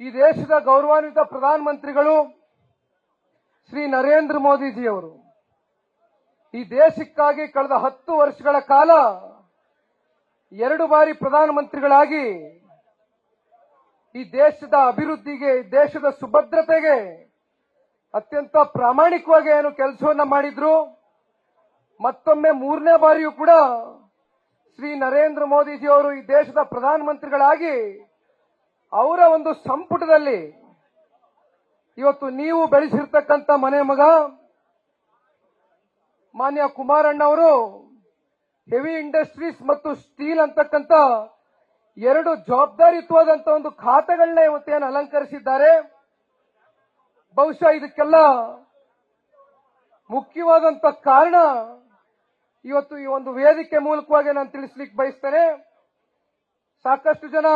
ಈ ದೇಶದ ಗೌರವಾನ್ವಿತ ಪ್ರಧಾನಮಂತ್ರಿಗಳು ಶ್ರೀ ನರೇಂದ್ರ ಮೋದಿಜಿಯವರು ಈ ದೇಶಕ್ಕಾಗಿ ಕಳೆದ 10 ವರ್ಷಗಳ ಕಾಲ 2 ಬಾರಿ ಪ್ರಧಾನಮಂತ್ರಿಗಳಾಗಿ ಈ ದೇಶದ ಅಭಿವೃದ್ಧಿಗೆ, ದೇಶದ ಸುಭದ್ರತೆಗೆ ಅತ್ಯಂತ ಪ್ರಾಮಾಣಿಕವಾಗಿ ಏನು ಕೆಲಸವನ್ನ ಮಾಡಿದ್ರು. ಮತ್ತೊಮ್ಮೆ 3ನೇ ಬಾರಿಯೂ ಕೂಡ ಶ್ರೀ ನರೇಂದ್ರ ಮೋದಿಜಿಯವರು ಈ ದೇಶದ ಪ್ರಧಾನಮಂತ್ರಿಗಳಾಗಿ ಅವರ ಒಂದು ಸಂಪುಟದಲ್ಲಿ ಇವತ್ತು ನೀವು ಬೆಳೆಸಿರ್ತಕ್ಕಂಥ ಮನೆ ಮಗ ಮಾನ್ಯ ಕುಮಾರಣ್ಣವರು ಹೆವಿ ಇಂಡಸ್ಟ್ರೀಸ್ ಮತ್ತು ಸ್ಟೀಲ್ ಅಂತಕ್ಕಂಥ 2 ಜವಾಬ್ದಾರಿಯುತವಾದಂತ ಒಂದು ಖಾತೆಗಳನ್ನ ಇವತ್ತೇನು ಅಲಂಕರಿಸಿದ್ದಾರೆ. ಬಹುಶಃ ಇದಕ್ಕೆಲ್ಲ ಮುಖ್ಯವಾದಂತ ಕಾರಣ ಇವತ್ತು ಈ ಒಂದು ವೇದಿಕೆ ಮೂಲಕವಾಗಿ ನಾನು ತಿಳಿಸ್ಲಿಕ್ಕೆ ಬಯಸ್ತೇನೆ. ಸಾಕಷ್ಟು ಜನ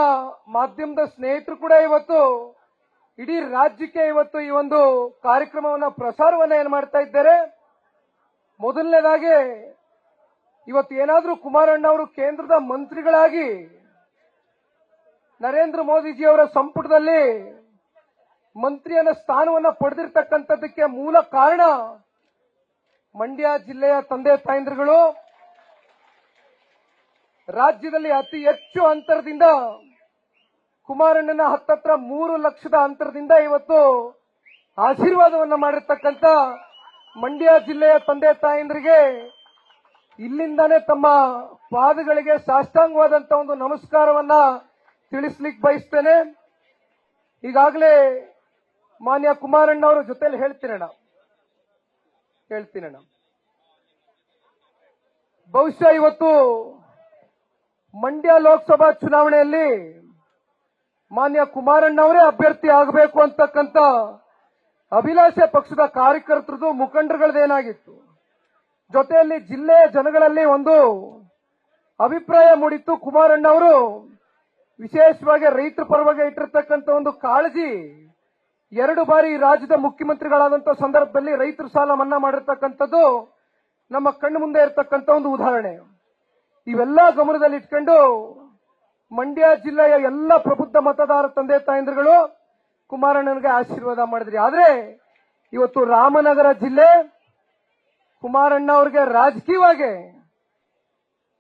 ಮಾಧ್ಯಮದ ಸ್ನೇಹಿತರು ಕೂಡ ಇವತ್ತು ಇಡೀ ರಾಜ್ಯಕ್ಕೆ ಇವತ್ತು ಈ ಒಂದು ಕಾರ್ಯಕ್ರಮವನ್ನ ಪ್ರಸಾರವನ್ನ ಏನು ಮಾಡ್ತಾ ಇದ್ದಾರೆ. ಮೊದಲನೇದಾಗಿ ಇವತ್ತು ಏನಾದ್ರೂ ಕುಮಾರಣ್ಣ ಅವರು ಕೇಂದ್ರದ ಮಂತ್ರಿಗಳಾಗಿ ನರೇಂದ್ರ ಮೋದಿಜಿಯವರ ಸಂಪುಟದಲ್ಲಿ ಮಂತ್ರಿಯನ್ನ ಸ್ಥಾನವನ್ನ ಪಡೆದಿರ್ತಕ್ಕಂಥದ್ದಕ್ಕೆ ಮೂಲ ಕಾರಣ ಮಂಡ್ಯ ಜಿಲ್ಲೆಯ ತಂದೆ ತಾಯಂದಿರುಗಳು. ರಾಜ್ಯದಲ್ಲಿ ಅತಿ ಹೆಚ್ಚು ಅಂತರದಿಂದ ಕುಮಾರಣ್ಣನ ಹತ್ತತ್ರ 3 ಲಕ್ಷದ ಅಂತರದಿಂದ ಇವತ್ತು ಆಶೀರ್ವಾದವನ್ನ ಮಾಡಿರ್ತಕ್ಕಂಥ ಮಂಡ್ಯ ಜಿಲ್ಲೆಯ ತಂದೆ ತಾಯಂದಿರಿಗೆ ಇಲ್ಲಿಂದಾನೇ ತಮ್ಮ ಪಾದಗಳಿಗೆ ಸಾಷ್ಟಾಂಗವಾದಂತ ಒಂದು ನಮಸ್ಕಾರವನ್ನ ತಿಳಿಸ್ಲಿಕ್ಕೆ ಬಯಸ್ತೇನೆ. ಈಗಾಗಲೇ ಮಾನ್ಯ ಕುಮಾರಣ್ಣ ಅವರ ಜೊತೆಲಿ ಹೇಳ್ತೀನಣ್ಣ. ಬಹುಶಃ ಇವತ್ತು ಮಂಡ್ಯ ಲೋಕಸಭಾ ಚುನಾವಣೆಯಲ್ಲಿ ಮಾನ್ಯ ಕುಮಾರಣ್ಣ ಅವರೇ ಅಭ್ಯರ್ಥಿ ಆಗಬೇಕು ಅಂತಕ್ಕಂಥ ಅಭಿಲಾಷೆ ಪಕ್ಷದ ಕಾರ್ಯಕರ್ತರದು, ಮುಖಂಡರುಗಳದೇನಾಗಿತ್ತು. ಜೊತೆಯಲ್ಲಿ ಜಿಲ್ಲೆಯ ಜನಗಳಲ್ಲಿ ಒಂದು ಅಭಿಪ್ರಾಯ ಮೂಡಿತ್ತು. ಕುಮಾರಣ್ಣ ಅವರು ವಿಶೇಷವಾಗಿ ರೈತರ ಪರವಾಗಿ ಇಟ್ಟಿರ್ತಕ್ಕಂಥ ಒಂದು ಕಾಳಜಿ, 2 ಬಾರಿ ರಾಜ್ಯದ ಮುಖ್ಯಮಂತ್ರಿಗಳಾದಂತಹ ಸಂದರ್ಭದಲ್ಲಿ ರೈತರ ಸಾಲ ಮನ್ನಾ ಮಾಡಿರ್ತಕ್ಕಂಥದ್ದು ನಮ್ಮ ಕಣ್ಣು ಮುಂದೆ ಇರತಕ್ಕಂಥ ಒಂದು ಉದಾಹರಣೆ. ಇವೆಲ್ಲ ಗಮನದಲ್ಲಿ ಇಟ್ಕೊಂಡು ಮಂಡ್ಯ ಜಿಲ್ಲೆಯ ಎಲ್ಲ ಪ್ರಬುದ್ಧ ಮತದಾರ ತಂದೆ ತಾಯಂದಿರುಗಳು ಕುಮಾರಣ್ಣನಿಗೆ ಆಶೀರ್ವಾದ ಮಾಡಿದ್ರಿ. ಆದ್ರೆ ಇವತ್ತು ರಾಮನಗರ ಜಿಲ್ಲೆ ಕುಮಾರಣ್ಣ ಅವರಿಗೆ ರಾಜಕೀಯವಾಗಿ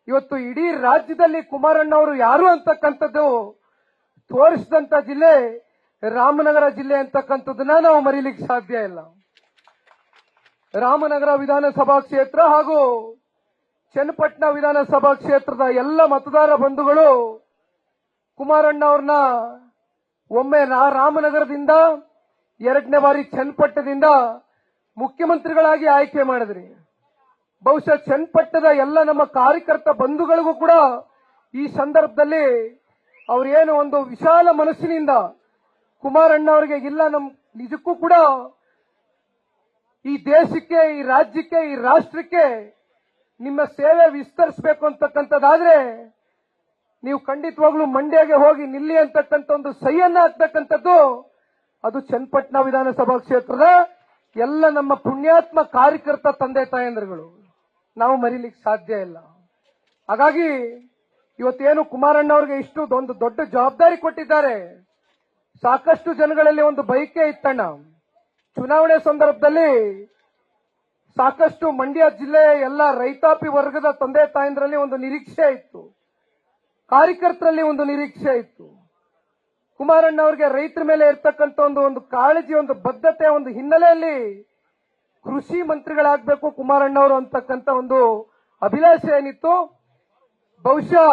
ಇವತ್ತು ಇಡೀ ರಾಜ್ಯದಲ್ಲಿ ಕುಮಾರಣ್ಣ ಅವರು ಯಾರು ಅಂತಕ್ಕಂಥದ್ದು ತೋರಿಸಿದಂತ ಜಿಲ್ಲೆ ರಾಮನಗರ ಜಿಲ್ಲೆ ಅಂತಕ್ಕಂಥದ್ದನ್ನ ನಾವು ಮರೀಲಿಕ್ಕೆ ಸಾಧ್ಯ ಇಲ್ಲ. ರಾಮನಗರ ವಿಧಾನಸಭಾ ಕ್ಷೇತ್ರ ಹಾಗೂ ಚನ್ನಪಟ್ಟಣ ವಿಧಾನಸಭಾ ಕ್ಷೇತ್ರದ ಎಲ್ಲ ಮತದಾರ ಬಂಧುಗಳು ಕುಮಾರಣ್ಣ ಅವ್ರನ್ನ ಒಮ್ಮೆ ರಾಮನಗರದಿಂದ 2ನೇ ಬಾರಿ ಚನ್ನಪಟ್ಟಣದಿಂದ ಮುಖ್ಯಮಂತ್ರಿಗಳಾಗಿ ಆಯ್ಕೆ ಮಾಡಿದ್ರಿ. ಬಹುಶಃ ಚನ್ನಪಟ್ಟಣದ ಎಲ್ಲ ನಮ್ಮ ಕಾರ್ಯಕರ್ತ ಬಂಧುಗಳಿಗೂ ಕೂಡ ಈ ಸಂದರ್ಭದಲ್ಲಿ ಅವರೇನು ಒಂದು ವಿಶಾಲ ಮನಸ್ಸಿನಿಂದ ಕುಮಾರಣ್ಣ ಅವರಿಗೆ ಇಲ್ಲ, ನಿಜಕ್ಕೂ ಕೂಡ ಈ ದೇಶಕ್ಕೆ, ಈ ರಾಜ್ಯಕ್ಕೆ, ಈ ರಾಷ್ಟ್ರಕ್ಕೆ ನಿಮ್ಮ ಸೇವೆ ವಿಸ್ತರಿಸಬೇಕು ಅಂತಕ್ಕಂಥದ್ದಾದ್ರೆ ನೀವು ಖಂಡಿತವಾಗ್ಲೂ ಮಂಡ್ಯಗೆ ಹೋಗಿ ನಿಲ್ಲಿ ಅಂತಕ್ಕಂಥ ಒಂದು ಸಹಿಯನ್ನ ಹಾಕ್ತಕ್ಕಂಥದ್ದು ಅದು ಚನ್ನಪಟ್ಟಣ ವಿಧಾನಸಭಾ ಕ್ಷೇತ್ರದ ಎಲ್ಲ ನಮ್ಮ ಪುಣ್ಯಾತ್ಮ ಕಾರ್ಯಕರ್ತ ತಂದೆ ತಾಯಂದಿರುಗಳು, ನಾವು ಮರೀಲಿಕ್ಕೆ ಸಾಧ್ಯ ಇಲ್ಲ. ಹಾಗಾಗಿ ಇವತ್ತೇನು ಕುಮಾರಣ್ಣ ಅವರಿಗೆ ಇಷ್ಟು ಒಂದು ದೊಡ್ಡ ಜವಾಬ್ದಾರಿ ಕೊಟ್ಟಿದ್ದಾರೆ. ಸಾಕಷ್ಟು ಜನಗಳಲ್ಲಿ ಒಂದು ಬಯಕೆ ಇತ್ತಣ್ಣ. ಚುನಾವಣೆ ಸಂದರ್ಭದಲ್ಲಿ ಸಾಕಷ್ಟು ಮಂಡ್ಯ ಜಿಲ್ಲೆಯ ಎಲ್ಲ ರೈತಾಪಿ ವರ್ಗದ ತಂದೆ ತಾಯಂದಿರಲ್ಲಿ ಒಂದು ನಿರೀಕ್ಷೆ ಇತ್ತು, ಕಾರ್ಯಕರ್ತರಲ್ಲಿ ಒಂದು ನಿರೀಕ್ಷೆ ಇತ್ತು. ಕುಮಾರಣ್ಣ ಅವರಿಗೆ ರೈತರ ಮೇಲೆ ಇರ್ತಕ್ಕಂಥ ಒಂದು ಕಾಳಜಿ, ಒಂದು ಬದ್ಧತೆ, ಒಂದು ಹಿನ್ನೆಲೆಯಲ್ಲಿ ಕೃಷಿ ಮಂತ್ರಿಗಳಾಗಬೇಕು ಕುಮಾರಣ್ಣ ಅವರು ಅಂತಕ್ಕಂಥ ಒಂದು ಅಭಿಲಾಷೆ ಏನಿತ್ತು. ಬಹುಶಃ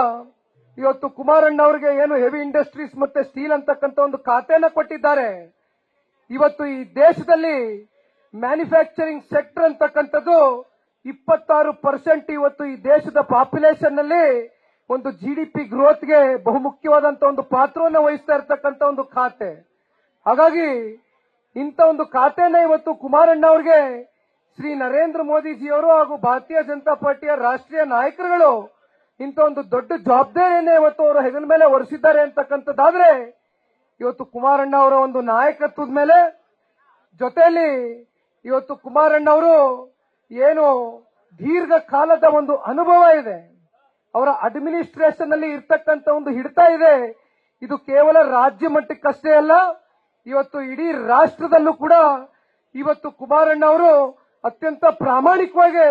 ಇವತ್ತು ಕುಮಾರಣ್ಣ ಅವರಿಗೆ ಏನು ಹೆವಿ ಇಂಡಸ್ಟ್ರೀಸ್ ಮತ್ತೆ ಸ್ಟೀಲ್ ಅಂತಕ್ಕಂಥ ಒಂದು ಖಾತೆನ ಕೊಟ್ಟಿದ್ದಾರೆ. ಇವತ್ತು ಈ ದೇಶದಲ್ಲಿ ಮ್ಯಾನುಫ್ಯಾಕ್ಚರಿಂಗ್ ಸೆಕ್ಟರ್ ಅಂತಕ್ಕಂಥದ್ದು 26% ಇವತ್ತು ಈ ದೇಶದ ಪಾಪ್ಯುಲೇಷನ್ ನಲ್ಲಿ ಒಂದು GDP ಗ್ರೋತ್ಗೆ ಬಹುಮುಖ್ಯವಾದಂತ ಒಂದು ಪಾತ್ರವನ್ನು ವಹಿಸ್ತಾ ಇರತಕ್ಕಂಥ ಒಂದು ಖಾತೆ. ಹಾಗಾಗಿ ಇಂಥ ಒಂದು ಖಾತೆನ ಇವತ್ತು ಕುಮಾರಣ್ಣ ಅವರಿಗೆ ಶ್ರೀ ನರೇಂದ್ರ ಮೋದಿಜಿಯವರು ಹಾಗೂ ಭಾರತೀಯ ಜನತಾ ಪಾರ್ಟಿಯ ರಾಷ್ಟ್ರೀಯ ನಾಯಕರುಗಳು ಇಂಥ ಒಂದು ದೊಡ್ಡ ಜವಾಬ್ದಾರಿಯನ್ನೇ ಇವತ್ತು ಅವರ ಹೆಗಲ ಮೇಲೆ ಹೊರಿಸಿದ್ದಾರೆ ಅಂತಕ್ಕಂಥದ್ದಾದ್ರೆ ಇವತ್ತು ಕುಮಾರಣ್ಣ ಅವರ ಒಂದು ನಾಯಕತ್ವದ ಮೇಲೆ, ಜೊತೆಯಲ್ಲಿ ಇವತ್ತು ಕುಮಾರಣ್ಣ ಅವರು ಏನು ದೀರ್ಘಕಾಲದ ಒಂದು ಅನುಭವ ಇದೆ, ಅವರ ಅಡ್ಮಿನಿಸ್ಟ್ರೇಷನ್ ಅಲ್ಲಿ ಇರ್ತಕ್ಕಂಥ ಒಂದು ಹಿಡಿತ ಇದೆ. ಇದು ಕೇವಲ ರಾಜ್ಯ ಮಟ್ಟಕ್ಕಷ್ಟೇ ಅಲ್ಲ, ಇವತ್ತು ಇಡೀ ರಾಷ್ಟ್ರದಲ್ಲೂ ಕೂಡ ಇವತ್ತು ಕುಮಾರಣ್ಣ ಅವರು ಅತ್ಯಂತ ಪ್ರಾಮಾಣಿಕವಾಗಿ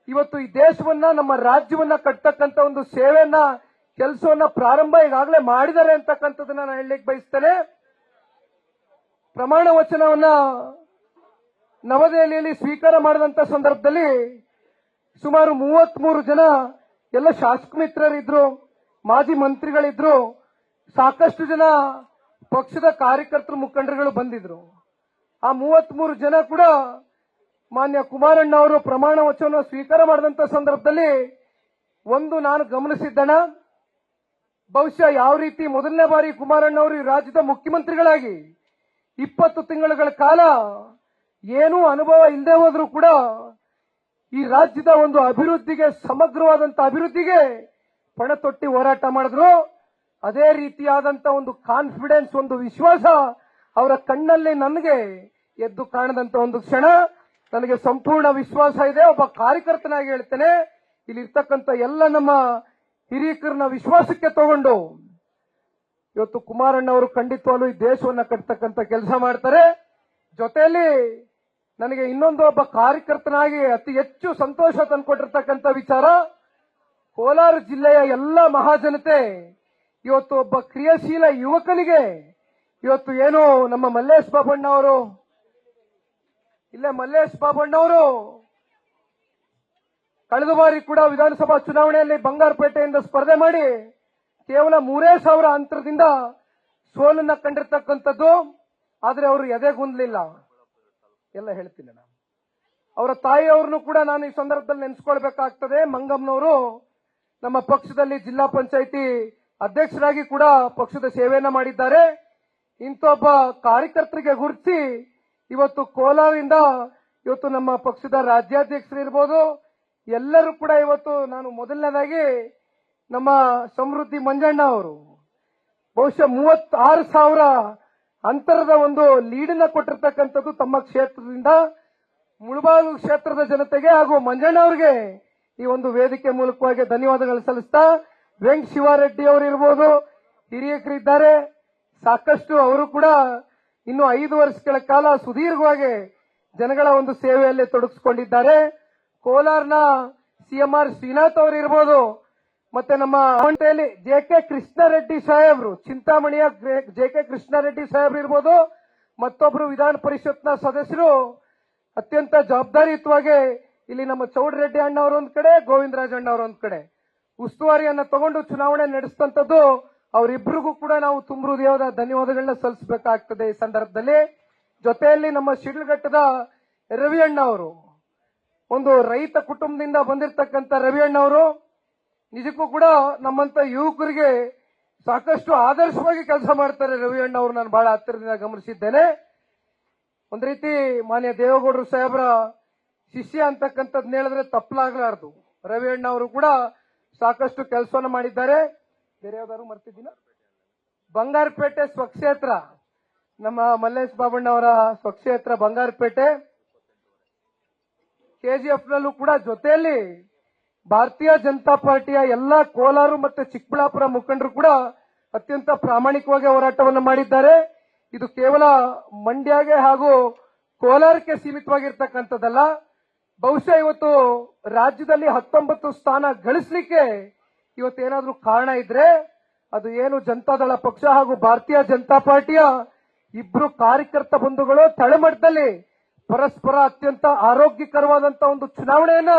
ಇವತ್ತು ಈ ದೇಶವನ್ನ, ನಮ್ಮ ರಾಜ್ಯವನ್ನ ಕಟ್ಟತಕ್ಕಂತ ಒಂದು ಸೇವೆಯನ್ನ, ಕೆಲಸವನ್ನ ಪ್ರಾರಂಭ ಈಗಾಗಲೇ ಮಾಡಿದ್ದಾರೆ ಅಂತಕ್ಕಂಥದ್ದನ್ನ ನಾನು ಹೇಳಲಿಕ್ಕೆ ಬಯಸ್ತೇನೆ. ಪ್ರಮಾಣ ವಚನವನ್ನ ನವದೆಹಲಿಯಲ್ಲಿ ಸ್ವೀಕಾರ ಮಾಡಿದಂತ ಸಂದರ್ಭದಲ್ಲಿ ಸುಮಾರು 33 ಜನ ಎಲ್ಲ ಶಾಸಕ ಮಿತ್ರರಿದ್ರು, ಮಾಜಿ ಮಂತ್ರಿಗಳಿದ್ರು, ಸಾಕಷ್ಟು ಜನ ಪಕ್ಷದ ಕಾರ್ಯಕರ್ತರು, ಮುಖಂಡರುಗಳು ಬಂದಿದ್ರು. ಆ 33 ಜನ ಕೂಡ ಮಾನ್ಯ ಕುಮಾರಣ್ಣ ಅವರು ಪ್ರಮಾಣ ವಚನ ಸ್ವೀಕಾರ ಮಾಡಿದಂತ ಸಂದರ್ಭದಲ್ಲಿ ಒಂದು ನಾನು ಗಮನಿಸಿದ್ದಣ, ಬಹುಶಃ ಯಾವ ರೀತಿ ಮೊದಲನೇ ಬಾರಿ ಕುಮಾರಣ್ಣ ಅವರು ಈ ರಾಜ್ಯದ ಮುಖ್ಯಮಂತ್ರಿಗಳಾಗಿ 20 ತಿಂಗಳುಗಳ ಕಾಲ ಏನೂ ಅನುಭವ ಇಲ್ಲದೆ ಹೋದ್ರೂ ಕೂಡ ಈ ರಾಜ್ಯದ ಒಂದು ಅಭಿವೃದ್ಧಿಗೆ, ಸಮಗ್ರವಾದಂತ ಅಭಿವೃದ್ಧಿಗೆ ಪಣ ತೊಟ್ಟಿ ಹೋರಾಟ ಮಾಡಿದ್ರು. ಅದೇ ರೀತಿಯಾದಂತ ಒಂದು ಕಾನ್ಫಿಡೆನ್ಸ್, ಒಂದು ವಿಶ್ವಾಸ ಅವರ ಕಣ್ಣಲ್ಲಿ ನನಗೆ ಎದ್ದು ಕಾಣದಂತ ಒಂದು ಕ್ಷಣ. ನನಗೆ ಸಂಪೂರ್ಣ ವಿಶ್ವಾಸ ಇದೆ. ಒಬ್ಬ ಕಾರ್ಯಕರ್ತನಾಗಿ ಹೇಳ್ತೇನೆ, ಇಲ್ಲಿ ಇರ್ತಕ್ಕಂಥ ಎಲ್ಲ ನಮ್ಮ ಹಿರಿಯಕರನ್ನ ವಿಶ್ವಾಸಕ್ಕೆ ತಗೊಂಡು ಇವತ್ತು ಕುಮಾರಣ್ಣ ಅವರು ಖಂಡಿತವಾಗ್ಲೂ ಈ ದೇಶವನ್ನ ಕಟ್ಟತಕ್ಕಂಥ ಕೆಲಸ ಮಾಡ್ತಾರೆ. ಜೊತೆಯಲ್ಲಿ ನನಗೆ ಇನ್ನೊಂದು ಒಬ್ಬ ಕಾರ್ಯಕರ್ತನಾಗಿ ಅತಿ ಹೆಚ್ಚು ಸಂತೋಷ ತಂದುಕೊಟ್ಟಿರ್ತಕ್ಕಂಥ ವಿಚಾರ, ಕೋಲಾರ ಜಿಲ್ಲೆಯ ಎಲ್ಲ ಮಹಾಜನತೆ ಇವತ್ತು ಒಬ್ಬ ಕ್ರಿಯಾಶೀಲ ಯುವಕನಿಗೆ ಇವತ್ತು ಏನು ನಮ್ಮ ಮಲ್ಲೇಶ್ ಬಾಬಣ್ಣ ಅವರು, ಮಲ್ಲೇಶ್ ಬಾಬಣ್ಣ ಅವರು ಕಳೆದ ಬಾರಿ ಕೂಡ ವಿಧಾನಸಭಾ ಚುನಾವಣೆಯಲ್ಲಿ ಬಂಗಾರಪೇಟೆಯಿಂದ ಸ್ಪರ್ಧೆ ಮಾಡಿ ಕೇವಲ 3,000 ಅಂತರದಿಂದ ಸೋಲನ್ನ ಕಂಡಿರ್ತಕ್ಕಂಥದ್ದು. ಆದ್ರೆ ಅವರು ಎದೆಗುಂದಲಿಲ್ಲ. ಎಲ್ಲ ಹೇಳ್ತೀನಿ ನಾನು. ಅವರ ತಾಯಿಯವ್ರನ್ನು ಕೂಡ ನಾನು ಈ ಸಂದರ್ಭದಲ್ಲಿ ನೆನೆಸ್ಕೊಳ್ಬೇಕಾಗ್ತದೆ. ಮಂಗಮ್ಮನವರು ನಮ್ಮ ಪಕ್ಷದಲ್ಲಿ ಜಿಲ್ಲಾ ಪಂಚಾಯಿತಿ ಅಧ್ಯಕ್ಷರಾಗಿ ಕೂಡ ಪಕ್ಷದ ಸೇವೆಯನ್ನ ಮಾಡಿದ್ದಾರೆ. ಇಂಥೊಬ್ಬ ಕಾರ್ಯಕರ್ತರಿಗೆ ಗುರುತಿಸಿ ಇವತ್ತು ಕೋಲಾರದಿಂದ ಇವತ್ತು ನಮ್ಮ ಪಕ್ಷದ ರಾಜ್ಯಾಧ್ಯಕ್ಷರಿರ್ಬೋದು, ಎಲ್ಲರೂ ಕೂಡ ಇವತ್ತು ನಾನು ಮೊದಲನೇದಾಗಿ ನಮ್ಮ ಸಮೃದ್ಧಿ ಮಂಜಣ್ಣ ಅವರು ಬಹುಶಃ 36,000 ಅಂತರದ ಒಂದು ಲೀಡನ್ನ ಕೊಟ್ಟಿರ್ತಕ್ಕಂಥದ್ದು ತಮ್ಮ ಕ್ಷೇತ್ರದಿಂದ. ಮುಳಬಾಗಿಲು ಕ್ಷೇತ್ರದ ಜನತೆಗೆ ಹಾಗೂ ಮಂಜಣ್ಣ ಅವರಿಗೆ ಈ ಒಂದು ವೇದಿಕೆ ಮೂಲಕವಾಗಿ ಧನ್ಯವಾದಗಳು ಸಲ್ಲಿಸ್ತಾ, ವೆಂಕ್ ಶಿವಾರೆಡ್ಡಿ ಅವರು ಇರ್ಬೋದು, ಹಿರಿಯಕರಿದ್ದಾರೆ ಸಾಕಷ್ಟು. ಅವರು ಕೂಡ ಇನ್ನು 5 ವರ್ಷಗಳ ಕಾಲ ಸುದೀರ್ಘವಾಗಿ ಜನಗಳ ಒಂದು ಸೇವೆಯಲ್ಲಿ ತೊಡಗಿಸಿಕೊಂಡಿದ್ದಾರೆ. ಕೋಲಾರ್ನ CMR ಶ್ರೀನಾಥ್ ಅವರು ಇರ್ಬೋದು, ಮತ್ತೆ ನಮ್ಮ ಮಂಟೆಯಲ್ಲಿ JK ಕೃಷ್ಣಾರೆಡ್ಡಿ ಸಾಹೇಬ್ರು, ಚಿಂತಾಮಣಿಯ JK ಕೃಷ್ಣಾರೆಡ್ಡಿ ಸಾಹೇಬ್ರು ಇರ್ಬೋದು, ಮತ್ತೊಬ್ರು ವಿಧಾನ ಪರಿಷತ್ನ ಸದಸ್ಯರು ಅತ್ಯಂತ ಜವಾಬ್ದಾರಿಯುತವಾಗಿ ಇಲ್ಲಿ ನಮ್ಮ ಚೌಡರೆಡ್ಡಿ ಅಣ್ಣ ಅವರು ಒಂದ್ ಕಡೆ, ಗೋವಿಂದರಾಜ್ ಅಣ್ಣ ಅವರು ಒಂದ್ ಕಡೆ ಉಸ್ತುವಾರಿಯನ್ನ ತಗೊಂಡು ಚುನಾವಣೆ ನಡೆಸಿದಂಥದ್ದು. ಅವರಿಬ್ಬರಿಗೂ ಕೂಡ ನಾವು ತುಂಬ ಹೃದಯದ ಧನ್ಯವಾದಗಳನ್ನ ಸಲ್ಲಿಸಬೇಕಾಗ್ತದೆ ಈ ಸಂದರ್ಭದಲ್ಲಿ. ಜೊತೆಯಲ್ಲಿ ನಮ್ಮ ಶಿಡ್ಲಘಟ್ಟದ ರವಿ ಅಣ್ಣ ಅವರು, ಒಂದು ರೈತ ಕುಟುಂಬದಿಂದ ಬಂದಿರತಕ್ಕಂಥ ರವಿ ಅಣ್ಣ ಅವರು ನಿಜಕ್ಕೂ ಕೂಡ ನಮ್ಮಂತ ಯುವಕರಿಗೆ ಸಾಕಷ್ಟು ಆದರ್ಶವಾಗಿ ಕೆಲಸ ಮಾಡ್ತಾರೆ. ರವಿ ಅಣ್ಣ ಅವರು ನಾನು ಬಹಳ ಹತ್ತಿರದಿಂದ ಗಮನಿಸಿದ್ದೇನೆ. ಒಂದ್ ರೀತಿ ಮಾನ್ಯ ದೇವೇಗೌಡರು ಸಾಹೇಬ್ರ ಶಿಷ್ಯ ಅಂತಕ್ಕಂಥದ್ನ ಹೇಳಿದ್ರೆ ತಪ್ಪಲಾಗಲಾರದು. ರವಿ ಅಣ್ಣ ಅವರು ಕೂಡ ಸಾಕಷ್ಟು ಕೆಲಸವನ್ನ ಮಾಡಿದ್ದಾರೆ. ಬೇರೆ ಯಾವ್ದಾದ್ರು ಮರ್ತಿದ್ದೀನ? ಬಂಗಾರಪೇಟೆ ಸ್ವಕ್ಷೇತ್ರ, ನಮ್ಮ ಮಲ್ಲೇಶ್ ಬಾಬಣ್ಣ ಅವರ ಸ್ವಕ್ಷೇತ್ರ ಬಂಗಾರಪೇಟೆ. KGF ನಲ್ಲೂ ಕೂಡ ಜೊತೆಯಲ್ಲಿ ಭಾರತೀಯ ಜನತಾ ಪಾರ್ಟಿಯ ಎಲ್ಲ ಕೋಲಾರ ಮತ್ತು ಚಿಕ್ಕಬಳ್ಳಾಪುರ ಮುಖಂಡರು ಕೂಡ ಅತ್ಯಂತ ಪ್ರಾಮಾಣಿಕವಾಗಿ ಹೋರಾಟವನ್ನು ಮಾಡಿದ್ದಾರೆ. ಇದು ಕೇವಲ ಮಂಡ್ಯಗೆ ಹಾಗೂ ಕೋಲಾರಕ್ಕೆ ಸೀಮಿತವಾಗಿರ್ತಕ್ಕಂಥದ್ದಲ್ಲ. ಬಹುಶಃ ಇವತ್ತು ರಾಜ್ಯದಲ್ಲಿ 19 ಸ್ಥಾನ ಗಳಿಸಲಿಕ್ಕೆ ಇವತ್ತೇನಾದ್ರೂ ಕಾರಣ ಇದ್ರೆ ಅದು ಏನು ಜನತಾದಳ ಪಕ್ಷ ಹಾಗೂ ಭಾರತೀಯ ಜನತಾ ಪಾರ್ಟಿಯ ಇಬ್ರು ಕಾರ್ಯಕರ್ತ ಬಂಧುಗಳು ತಳಮಟ್ಟದಲ್ಲಿ ಪರಸ್ಪರ ಅತ್ಯಂತ ಆರೋಗ್ಯಕರವಾದಂತಹ ಒಂದು ಚುನಾವಣೆಯನ್ನ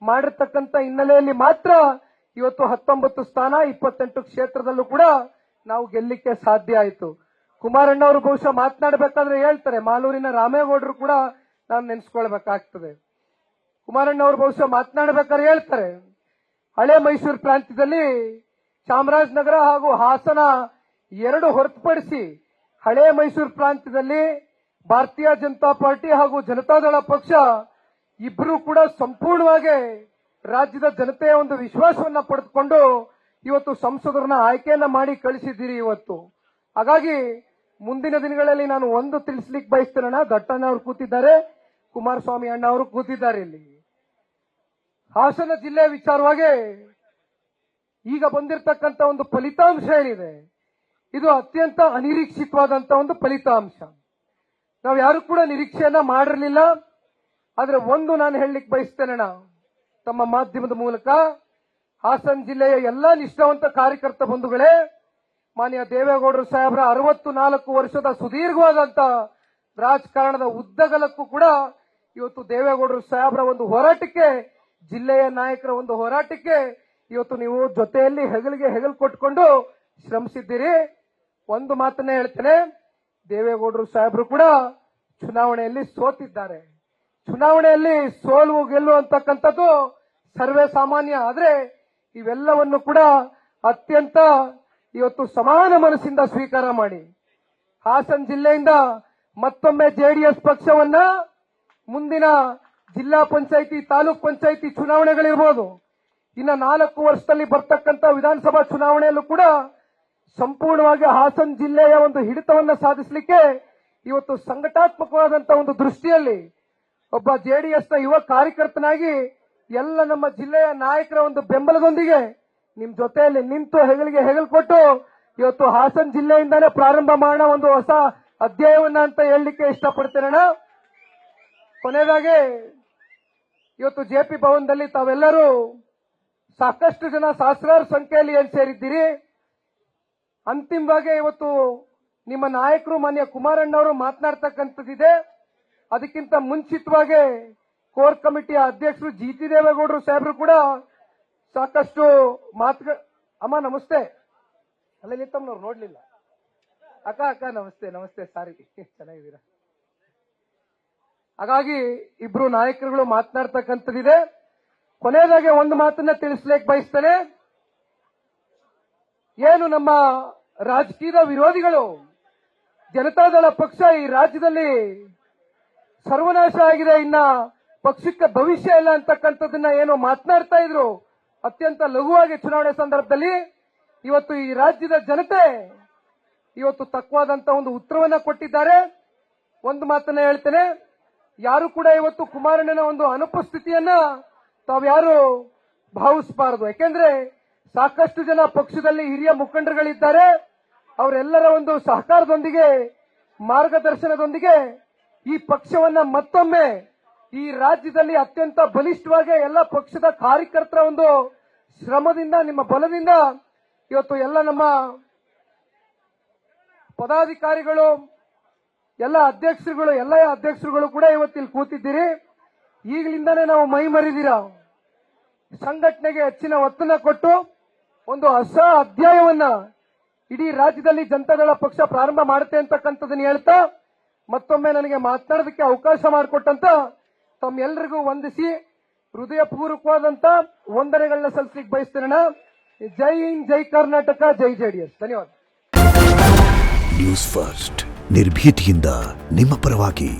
ಮಾಡಿರ್ತಕ್ಕಂಥ ಹಿನ್ನೆಲೆಯಲ್ಲಿ ಮಾತ್ರ ಇವತ್ತು 19 ಸ್ಥಾನ 28 ಕ್ಷೇತ್ರದಲ್ಲೂ ಕೂಡ ನಾವು ಗೆಲ್ಲಲಿಕ್ಕೆ ಸಾಧ್ಯ ಆಯಿತು. ಕುಮಾರಣ್ಣ ಅವರು ಬಹುಶಃ ಮಾತನಾಡಬೇಕಾದ್ರೆ ಹೇಳ್ತಾರೆ, ಮಾಲೂರಿನ ರಾಮೇಗೌಡರು ಕೂಡ ನಾನು ನೆನೆಸ್ಕೊಳ್ಬೇಕಾಗ್ತದೆ. ಕುಮಾರಣ್ಣ ಅವರು ಬಹುಶಃ ಮಾತನಾಡಬೇಕಾದ್ರೆ ಹೇಳ್ತಾರೆ, ಹಳೆ ಮೈಸೂರು ಪ್ರಾಂತ್ಯದಲ್ಲಿ ಚಾಮರಾಜನಗರ ಹಾಗೂ ಹಾಸನ ಎರಡು ಹೊರತುಪಡಿಸಿ ಹಳೆ ಮೈಸೂರು ಪ್ರಾಂತ್ಯದಲ್ಲಿ ಭಾರತೀಯ ಜನತಾ ಪಾರ್ಟಿ ಹಾಗೂ ಜನತಾದಳ ಪಕ್ಷ ಇಬ್ಬರು ಕೂಡ ಸಂಪೂರ್ಣವಾಗಿ ರಾಜ್ಯದ ಜನತೆಯ ಒಂದು ವಿಶ್ವಾಸವನ್ನ ಪಡೆದುಕೊಂಡು ಇವತ್ತು ಸಂಸದರನ್ನ ಆಯ್ಕೆಯನ್ನ ಮಾಡಿ ಕಳಿಸಿದ್ದೀರಿ ಇವತ್ತು. ಹಾಗಾಗಿ ಮುಂದಿನ ದಿನಗಳಲ್ಲಿ ನಾನು ಒಂದು ತಿಳಿಸ್ಲಿಕ್ಕೆ ಬಯಸ್ತೇನೆ. ದಟ್ಟಣ್ಣ ಅವರು ಕೂತಿದ್ದಾರೆ, ಕುಮಾರಸ್ವಾಮಿ ಅಣ್ಣ ಅವರು ಕೂತಿದ್ದಾರೆ. ಇಲ್ಲಿ ಹಾಸನ ಜಿಲ್ಲೆ ವಿಚಾರವಾಗಿ ಈಗ ಬಂದಿರತಕ್ಕಂತ ಒಂದು ಫಲಿತಾಂಶ ಏನಿದೆ, ಇದು ಅತ್ಯಂತ ಅನಿರೀಕ್ಷಿತವಾದಂತ ಒಂದು ಫಲಿತಾಂಶ. ನಾವು ಯಾರು ಕೂಡ ನಿರೀಕ್ಷೆಯನ್ನ ಮಾಡಿರಲಿಲ್ಲ. ಆದ್ರೆ ಒಂದು ನಾನು ಹೇಳಲಿಕ್ಕೆ ಬಯಸ್ತೇನೆ, ತಮ್ಮ ಮಾಧ್ಯಮದ ಮೂಲಕ ಹಾಸನ ಜಿಲ್ಲೆಯ ಎಲ್ಲಾ ನಿಷ್ಠಾವಂತ ಕಾರ್ಯಕರ್ತ ಬಂಧುಗಳೇ, ಮಾನ್ಯ ದೇವೇಗೌಡರು ಸಾಹೇಬರ 64 ವರ್ಷದ ಸುದೀರ್ಘವಾದಂತ ರಾಜಕಾರಣದ ಉದ್ದಗಲಕ್ಕೂ ಕೂಡ ಇವತ್ತು ದೇವೇಗೌಡರು ಸಾಹೇಬರ ಒಂದು ಹೋರಾಟಕ್ಕೆ, ಜಿಲ್ಲೆಯ ನಾಯಕರ ಒಂದು ಹೋರಾಟಕ್ಕೆ ಇವತ್ತು ನೀವು ಜೊತೆಯಲ್ಲಿ ಹೆಗಲಿಗೆ ಹೆಗಲು ಕೊಟ್ಕೊಂಡು ಶ್ರಮಿಸಿದ್ದೀರಿ. ಒಂದು ಮಾತನ್ನೇ ಹೇಳ್ತೇನೆ, ದೇವೇಗೌಡರು ಸಾಹೇಬರು ಕೂಡ ಚುನಾವಣೆಯಲ್ಲಿ ಸೋತಿದ್ದಾರೆ. ಚುನಾವಣೆಯಲ್ಲಿ ಸೋಲು ಗೆಲ್ಲು ಅಂತಕ್ಕಂಥದ್ದು ಸರ್ವೇ ಸಾಮಾನ್ಯ. ಆದ್ರೆ ಇವೆಲ್ಲವನ್ನು ಕೂಡ ಅತ್ಯಂತ ಇವತ್ತು ಸಮಾನ ಮನಸ್ಸಿಂದ ಸ್ವೀಕಾರ ಮಾಡಿ ಹಾಸನ ಜಿಲ್ಲೆಯಿಂದ ಮತ್ತೊಮ್ಮೆ ಜೆಡಿಎಸ್ ಪಕ್ಷವನ್ನ ಮುಂದಿನ ಜಿಲ್ಲಾ ಪಂಚಾಯಿತಿ, ತಾಲೂಕ್ ಪಂಚಾಯಿತಿ ಚುನಾವಣೆಗಳಿರ್ಬೋದು, ಇನ್ನ 4 ವರ್ಷದಲ್ಲಿ ಬರ್ತಕ್ಕಂಥ ವಿಧಾನಸಭಾ ಚುನಾವಣೆಯಲ್ಲೂ ಕೂಡ ಸಂಪೂರ್ಣವಾಗಿ ಹಾಸನ ಜಿಲ್ಲೆಯ ಒಂದು ಹಿಡಿತವನ್ನ ಸಾಧಿಸಲಿಕ್ಕೆ ಇವತ್ತು ಸಂಘಟಾತ್ಮಕವಾದಂತಹ ಒಂದು ದೃಷ್ಟಿಯಲ್ಲಿ ಒಬ್ಬ ಜೆಡಿಎಸ್ನ ಯುವ ಕಾರ್ಯಕರ್ತನಾಗಿ ಎಲ್ಲ ನಮ್ಮ ಜಿಲ್ಲೆಯ ನಾಯಕರ ಒಂದು ಬೆಂಬಲದೊಂದಿಗೆ ನಿಮ್ ಜೊತೆಯಲ್ಲಿ ನಿಂತು ಹೆಗಲಿಗೆ ಹೆಗಲು ಕೊಟ್ಟು ಇವತ್ತು ಹಾಸನ ಜಿಲ್ಲೆಯಿಂದಾನೇ ಪ್ರಾರಂಭ ಮಾಡೋಣ ಒಂದು ಹೊಸ ಅಧ್ಯಾಯವನ್ನ ಅಂತ ಹೇಳಲಿಕ್ಕೆ ಇಷ್ಟಪಡ್ತೇನೆ. ಕೊನೆಯದಾಗಿ ಇವತ್ತು ಜೆಪಿ ಭವನದಲ್ಲಿ ತಾವೆಲ್ಲರೂ ಸಾಕಷ್ಟು ಜನ, ಸಹಸ್ರಾರು ಸಂಖ್ಯೆಯಲ್ಲಿ ಏನ್ ಸೇರಿದ್ದೀರಿ. ಅಂತಿಮವಾಗಿ ಇವತ್ತು ನಿಮ್ಮ ನಾಯಕರು ಮಾನ್ಯ ಕುಮಾರಣ್ಣವರು ಮಾತನಾಡ್ತಕ್ಕಂಥದ್ದಿದೆ. ಅದಕ್ಕಿಂತ ಮುಂಚಿತವಾಗಿ ಕೋರ್ ಕಮಿಟಿಯ ಅಧ್ಯಕ್ಷರು ಜಿಟಿ ದೇವೇಗೌಡರು ಸಾಹೇಬರು ಕೂಡ ಸಾಕಷ್ಟು ಮಾತುಗಳು. ಅಮ್ಮ ನಮಸ್ತೆ. ಅಲ್ಲಿ ತಮ್ಮನವ್ರು ನೋಡ್ಲಿಲ್ಲ. ಅಕ್ಕ ನಮಸ್ತೆ ನಮಸ್ತೆ, ಸಾರಿ, ಚೆನ್ನಾಗಿದ್ದೀರಾ. ಹಾಗಾಗಿ ಇಬ್ರು ನಾಯಕರುಗಳು ಮಾತನಾಡ್ತಕ್ಕಂಥದ್ದಿದೆ. ಕೊನೆಯದಾಗಿ ಒಂದು ಮಾತನ್ನ ತಿಳಿಸ್ಲಿಕ್ಕೆ ಬಯಸ್ತೇನೆ. ಏನು ನಮ್ಮ ರಾಜಕೀಯದ ವಿರೋಧಿಗಳು, ಜನತಾದಳ ಪಕ್ಷ ಈ ರಾಜ್ಯದಲ್ಲಿ ಸರ್ವನಾಶ ಆಗಿದೆ, ಇನ್ನ ಪಕ್ಷಕ್ಕೆ ಭವಿಷ್ಯ ಇಲ್ಲ ಅಂತಕ್ಕಂಥದ್ದನ್ನ ಏನು ಮಾತನಾಡ್ತಾ ಇದ್ರು ಅತ್ಯಂತ ಲಘುವಾಗಿ ಚುನಾವಣೆ ಸಂದರ್ಭದಲ್ಲಿ, ಇವತ್ತು ಈ ರಾಜ್ಯದ ಜನತೆ ಇವತ್ತು ತಕ್ಕವಾದಂತ ಒಂದು ಉತ್ತರವನ್ನ ಕೊಟ್ಟಿದ್ದಾರೆ. ಒಂದು ಮಾತನ್ನ ಹೇಳ್ತೇನೆ, ಯಾರು ಕೂಡ ಇವತ್ತು ಕುಮಾರಣ್ಣನ ಒಂದು ಅನುಪಸ್ಥಿತಿಯನ್ನ ತಾವ್ಯಾರು ಭಾವಿಸಬಾರದು. ಯಾಕೆಂದ್ರೆ ಸಾಕಷ್ಟು ಜನ ಪಕ್ಷದಲ್ಲಿ ಹಿರಿಯ ಮುಖಂಡರುಗಳಿದ್ದಾರೆ. ಅವರೆಲ್ಲರ ಒಂದು ಸಹಕಾರದೊಂದಿಗೆ, ಮಾರ್ಗದರ್ಶನದೊಂದಿಗೆ ಈ ಪಕ್ಷವನ್ನ ಮತ್ತೊಮ್ಮೆ ಈ ರಾಜ್ಯದಲ್ಲಿ ಅತ್ಯಂತ ಬಲಿಷ್ಠವಾಗಿ ಎಲ್ಲ ಪಕ್ಷದ ಕಾರ್ಯಕರ್ತರ ಒಂದು ಶ್ರಮದಿಂದ, ನಿಮ್ಮ ಬಲದಿಂದ ಇವತ್ತು ಎಲ್ಲ ನಮ್ಮ ಪದಾಧಿಕಾರಿಗಳು, ಎಲ್ಲ ಅಧ್ಯಕ್ಷರುಗಳು ಕೂಡ ಇವತ್ತಿಲ್ಲಿ ಕೂತಿದ್ದೀರಿ. ಈಗಲಿಂದಾನೇ ನಾವು ಮೈ ಮರಿದಿರ ಸಂಘಟನೆಗೆ ಹೆಚ್ಚಿನ ಒತ್ತನ್ನ ಕೊಟ್ಟು ಒಂದು ಹೊಸ ಅಧ್ಯಾಯವನ್ನ ಇಡೀ ರಾಜ್ಯದಲ್ಲಿ ಜನತಾದಳ ಪಕ್ಷ ಪ್ರಾರಂಭ ಮಾಡುತ್ತೆ ಅಂತಕ್ಕಂಥದ್ದನ್ನ ಹೇಳ್ತಾ, ಮತ್ತೊಮ್ಮೆ ನನಗೆ ಮಾತನಾಡೋದಕ್ಕೆ ಅವಕಾಶ ಮಾಡಿಕೊಟ್ಟಂತ ತಮ್ಮೆಲ್ಲರಿಗೂ ವಂದಿಸಿ ಹೃದಯಪೂರ್ವಕವಾದಂತ ವಂದನೆಗಳನ್ನ ಸಲ್ಲಿಸಲಿಕ್ಕೆ ಬಯಸ್ತೇನೆ. ಜೈ ಹಿಂದ್, ಜೈ ಕರ್ನಾಟಕ, ಜೈ ಜೆಡಿಎಸ್. ಧನ್ಯವಾದ. ನ್ಯೂಸ್ ಫಸ್ಟ್ ನಿರ್ಭೀತಿಯಿಂದ ನಿಮ್ಮ ಪರವಾಗಿ.